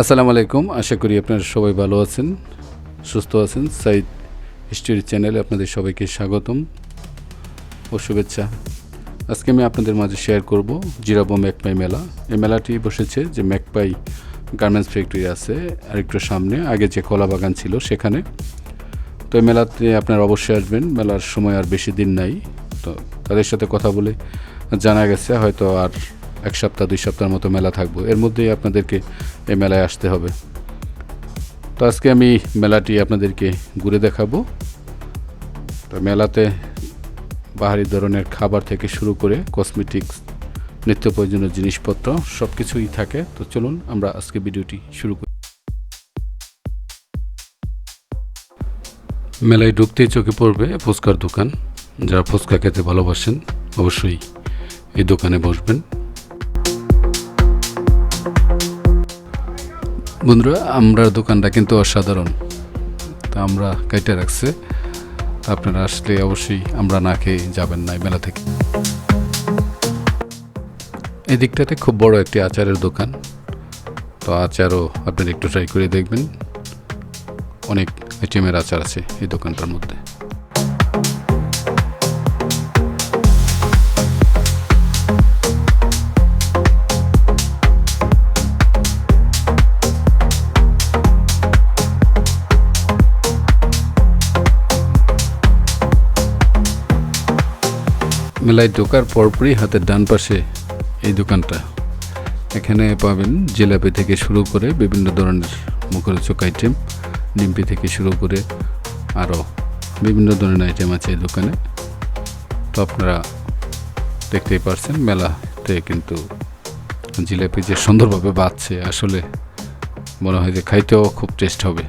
আসসালামু আলাইকুম। আশা করি আপনারা সবাই ভালো আছেন, সুস্থ আছেন। সাইদ হিস্ট্রি চ্যানেলে আপনাদের সবাইকে স্বাগতম ও শুভেচ্ছা। আজকে আমি আপনাদের মাঝে শেয়ার করব জিরাবো ম্যাকপাই মেলা। এই মেলাটি বসেছে যে ম্যাকপাই গার্মেন্টস ফ্যাক্টরি আছে আর একটু সামনে, আগে যে কলা বাগান ছিল সেখানে। তো এই মেলাতে আপনারা অবশ্যই আসবেন। মেলার সময় আর বেশি দিন নাই। তো তাদের সাথে কথা বলে জানা গেছে হয়তো আর 1 সপ্তাহ 2 সপ্তাহের মতো মেলা থাকবো, এর মধ্যেই আপনাদেরকে এই মেলায় আসতে হবে। তো আজকে আমি মেলাটি আপনাদেরকে ঘুরে দেখাবো। তো মেলাতে বাহারি ধরনের খাবার থেকে শুরু করে কসমেটিক্স, নিত্য প্রয়োজনীয় জিনিসপত্র সব কিছুই থাকে। তো চলুন আমরা আজকে ভিডিওটি শুরু করি। মেলায় ঢুকতেই চোখে পড়বে ফুচকার দোকান। যারা ফুচকা খেতে ভালোবাসেন অবশ্যই এই দোকানে বসবেন। বন্ধুরা, আমরা দোকানটা কিন্তু অসাধারণ, তা আমরা কেটে রাখছে। আপনারা আসলে অবশ্যই আমরা না খেয়ে যাবেন না এই মেলা থেকে। এই দিকটাতে খুব বড় একটি আচারের দোকান। তো আচারও আপনারা একটু ট্রাই করে দেখবেন। অনেক আইটেমের আচার আছে এই দোকানটার মধ্যে। মেলায় ঢোকার পরপরই হাতের ডান পাশে এই দোকানটা। এখানে পাবেন জিলাপি থেকে শুরু করে বিভিন্ন ধরনের মুখরোচক আইটেম, নিমপি থেকে শুরু করে আরও বিভিন্ন ধরনের আইটেম আছে এই দোকানে। তো আপনারা দেখতেই পারছেন মেলাতে কিন্তু জিলাপি যে সুন্দরভাবে বাজছে, আসলে মনে হয় যে খাইতেও খুব টেস্ট হবে।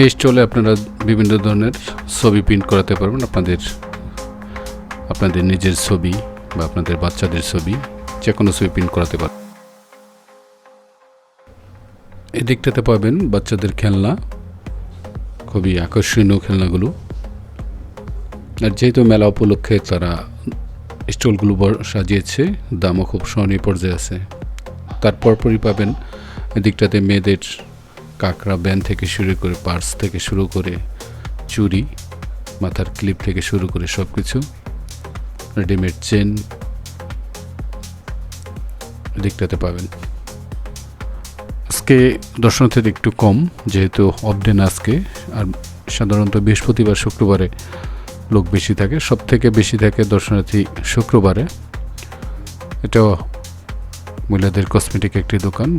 এই স্টলে আপনারা বিভিন্ন ধরনের ছবি প্রিন্ট করাতে পারবেন। আপনাদের নিজের ছবি বা আপনাদের বাচ্চাদের ছবি, যে কোনো ছবি প্রিন্ট করাতে পারবেন। এই দিকটাতে পাবেন বাচ্চাদের খেলনা, খুবই আকর্ষণীয় খেলনাগুলো। আর যেহেতু মেলা উপলক্ষে তারা স্টলগুলো সাজিয়েছে, দামও খুব সহনীয় পর্যায়ে আছে। তারপরই পাবেন এদিকটাতে মেয়েদের কাঁকড়া ব্যান্ড থেকে শুরু করে, পার্স থেকে শুরু করে, চুড়ি, মাথার ক্লিপ থেকে শুরু করে সব কিছু, রেডিমেড চেন এদিকটাতে পাবেন। আজকে দর্শনার্থীদের একটু কম, যেহেতু অফ ডে আজকে। আর সাধারণত বৃহস্পতিবার শুক্রবারে লোক বেশি থাকে, সব থেকে বেশি থাকে দর্শনার্থী শুক্রবারে। এটাও মহিলাদের কসমেটিক একটি দোকান।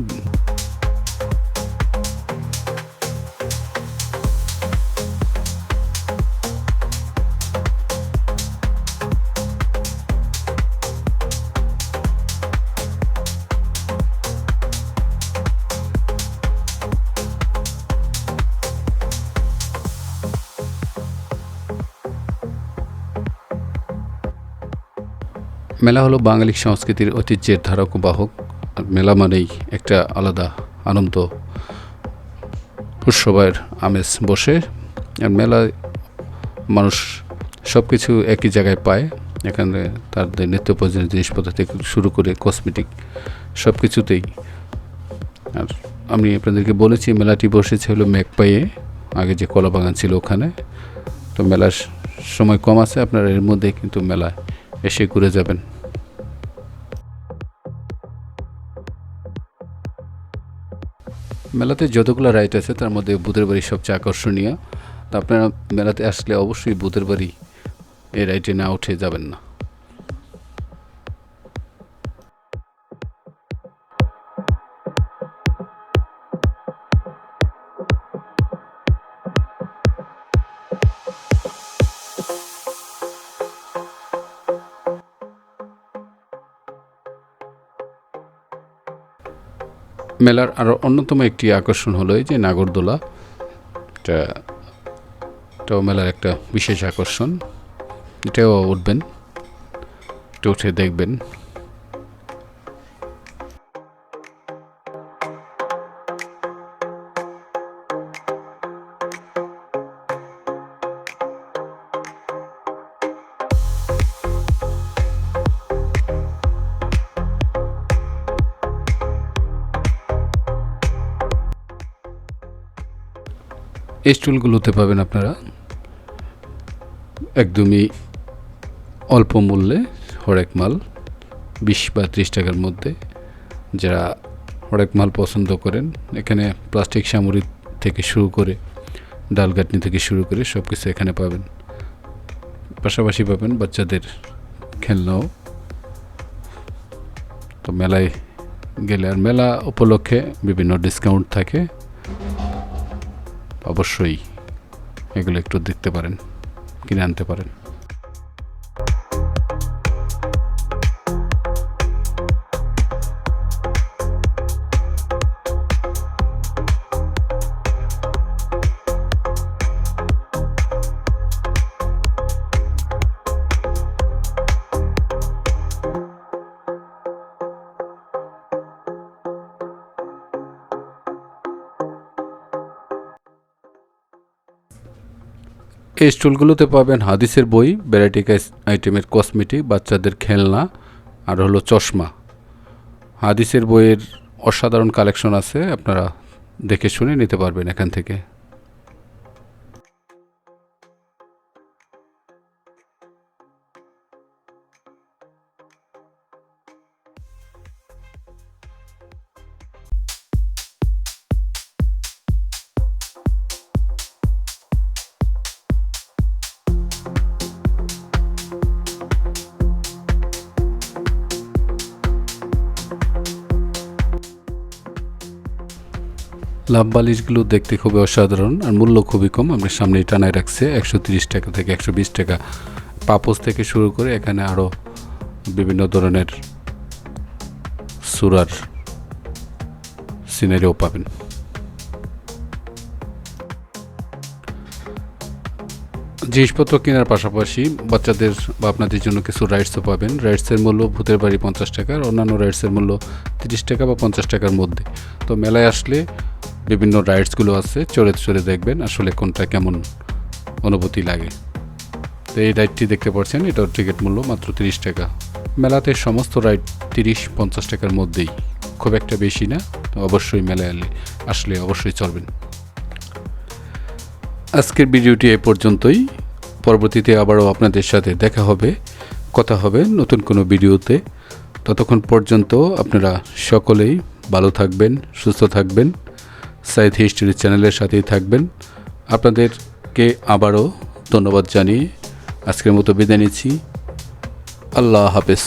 মেলা হলো বাঙালি সংস্কৃতির ঐতিহ্যের ধারক ও বাহক। মেলা মানেই একটা আলাদা আনন্দ, উৎসবের আমেজ বসে। আর মেলায় মানুষ সব কিছু একই জায়গায় পায়। এখানে তাদের নিত্য প্রয়োজনীয় জিনিসপত্র থেকে শুরু করে কসমেটিক সব কিছুতেই। আর আমি আপনাদেরকে বলেছি মেলাটি বসেছে হলো ম্যাকপাইয়ে, আগে যে কলা বাগান ছিল ওখানে। তো মেলার সময় কম আছে, আপনারা এর মধ্যে কিন্তু মেলায় এসে ঘুরে যাবেন। মেলাতে যতগুলো রাইড আছে তার মধ্যে ভূতের বাড়ি সবচেয়ে আকর্ষণীয়। তো আপনারা মেলাতে আসলে অবশ্যই ভূতের বাড়ি এই রাইডে না উঠে যাবেন না। মেলার আরও অন্যতম একটি আকর্ষণ হলো এই যে নাগরদোলা। এটাও মেলার একটা বিশেষ আকর্ষণ। এটাও উঠবেন, একটু উঠে দেখবেন। এই স্টলগুলোতে পাবেন আপনারা একদমই অল্প মূল্যে হরেক মাল 20 বা 30 টাকার মধ্যে। যারা হরেক মাল পছন্দ করেন, এখানে প্লাস্টিক সামগ্রী থেকে শুরু করে ডাল গাঁটনি থেকে শুরু করে সব কিছু এখানে পাবেন। পাশাপাশি পাবেন বাচ্চাদের খেলনাও। তো মেলায় গেলে, আর মেলা উপলক্ষে বিভিন্ন ডিসকাউন্ট থাকে, অবশ্যই এগুলো একটু দেখতে পারেন, কিনে আনতে পারেন। এই স্টলগুলোতে পাবেন হাদিসের বই, ভ্যারাইটি আইটেমের কসমেটিক, বাচ্চাদের খেলনা, আর হলো চশমা। হাদিসের বইয়ের অসাধারণ কালেকশন আছে, আপনারা দেখে শুনে নিতে পারবেন এখান থেকে। লাভ বালিশগুলো দেখতে খুবই অসাধারণ আর মূল্য খুবই কম। আমরা সামনে টানায় রাখছে 130 টাকা থেকে 120 টাকা। পাপোস থেকে শুরু করে এখানে আরও বিভিন্ন ধরনের সুরার সিনারিও পাবেন। জিনিসপত্র কেনার পাশাপাশি বাচ্চাদের বা আপনাদের জন্য কিছু রাইডসও পাবেন। রাইডসের মূল্য ভূতের বাড়ি 50 টাকা, আর অন্যান্য রাইডসের মূল্য 30 টাকা বা 50 টাকার মধ্যে। তো মেলায় আসলে বিভিন্ন রাইডসগুলো আছে, চড়ে চড়ে দেখবেন আসলে কোনটা কেমন অনুভূতি লাগে। তো এই রাইডটি দেখতে পাচ্ছেন, এটার টিকিট মূল্য মাত্র 30 টাকা। মেলাতে সমস্ত রাইড 30-50 টাকার মধ্যেই, খুব একটা বেশি না। তো অবশ্যই মেলায় আসলে অবশ্যই চলবেন। আজকের ভিডিওটি এ পর্যন্তই। পরবর্তীতে আবারও আপনাদের সাথে দেখা হবে, কথা হবে নতুন কোনো ভিডিওতে। ততক্ষণ পর্যন্ত আপনারা সকলেই ভালো থাকবেন, সুস্থ থাকবেন, সাইদ হিস্ট্রি চ্যানেলের সাথেই থাকবেন। আপনাদেরকে আবারও ধন্যবাদ জানিয়ে আজকের মতো বিদায় নিচ্ছি। আল্লাহ হাফেজ।